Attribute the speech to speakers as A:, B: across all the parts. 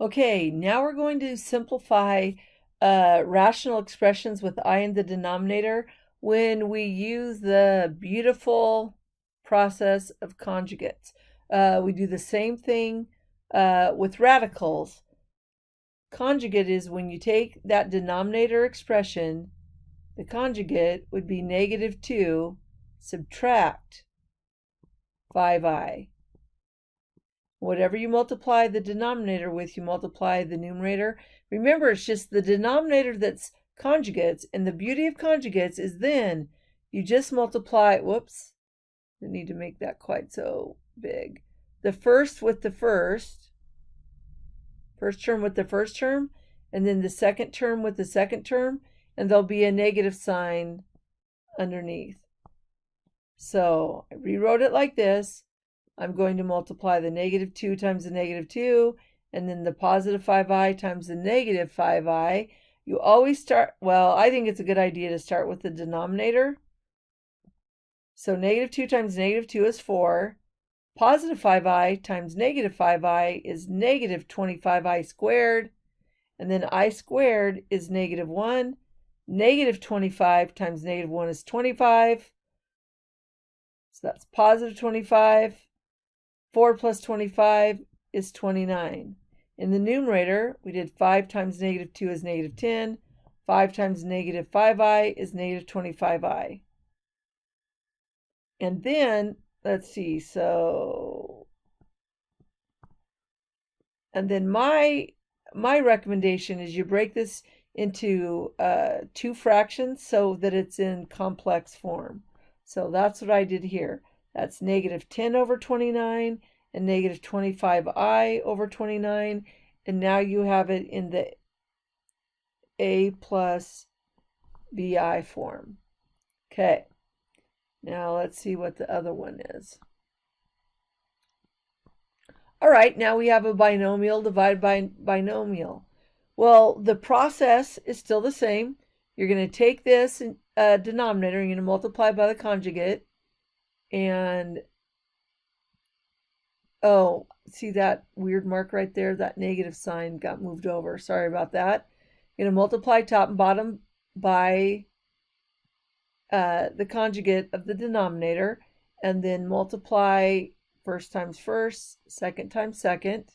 A: Okay, now we're going to simplify rational expressions with I in the denominator when we use the beautiful process of conjugates. We do the same thing with radicals. Conjugate is when you take that denominator expression, the conjugate would be -2 subtract 5i. Whatever you multiply the denominator with, you multiply the numerator. Remember, it's just the denominator that's conjugates, and the beauty of conjugates is then you just multiply, whoops, didn't need to make that quite so big. The first with the first term with the first term, and then the second term with the second term, and there'll be a negative sign underneath. So I rewrote it like this. I'm going to multiply the -2 times the -2, and then the positive 5i times the negative 5i. You always start, well, I think it's a good idea to start with the denominator. So -2 times -2 is 4. Positive 5i times negative 5i is -25i squared. And then I squared is -1. -25 times -1 is 25. So that's positive 25. 4 plus 25 is 29. In the numerator, we did 5 times -2 is -10. 5 times -5i is -25i. And then, let's see, and then my recommendation is you break this into two fractions so that it's in complex form. So that's what I did here. That's -10 over 29 and -25i over 29. And now you have it in the a plus bi form. Okay. Now let's see what the other one is. All right, now we have a binomial divided by binomial. Well, the process is still the same. You're going to take this denominator, you're going to multiply by the conjugate. And, oh, see that weird mark right there? That negative sign got moved over. Sorry about that. You're going to multiply top and bottom by the conjugate of the denominator, and then multiply first times first, second times second.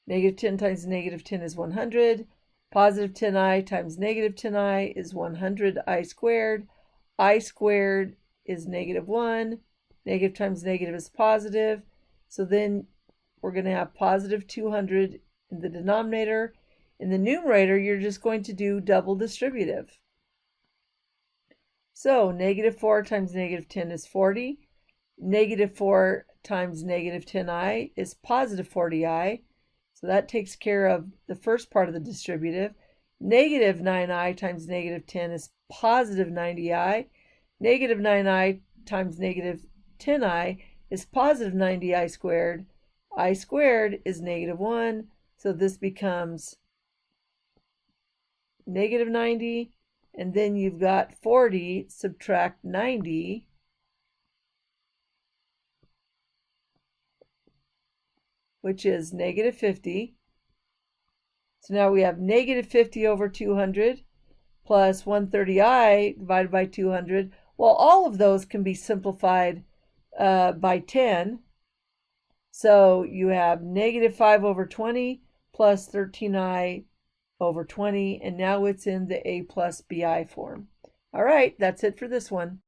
A: -10 times -10 is 100. Positive 10i times -10i is 100i squared. I squared is -1. Negative times negative is positive. So then we're going to have positive 200 in the denominator. In the numerator, you're just going to do double distributive. So -4 times -10 is 40. -4 times -10i is positive 40i. So that takes care of the first part of the distributive. -9i times -10 is positive 90i. -9i times -10i is positive 90i squared. I squared is -1. So this becomes -90. And then you've got 40 subtract 90. Which is -50. So now we have -50 over 200 plus 130i divided by 200. Well, all of those can be simplified by 10. So you have -5 over 20 plus 13i over 20, and now it's in the a plus bi form. All right, that's it for this one.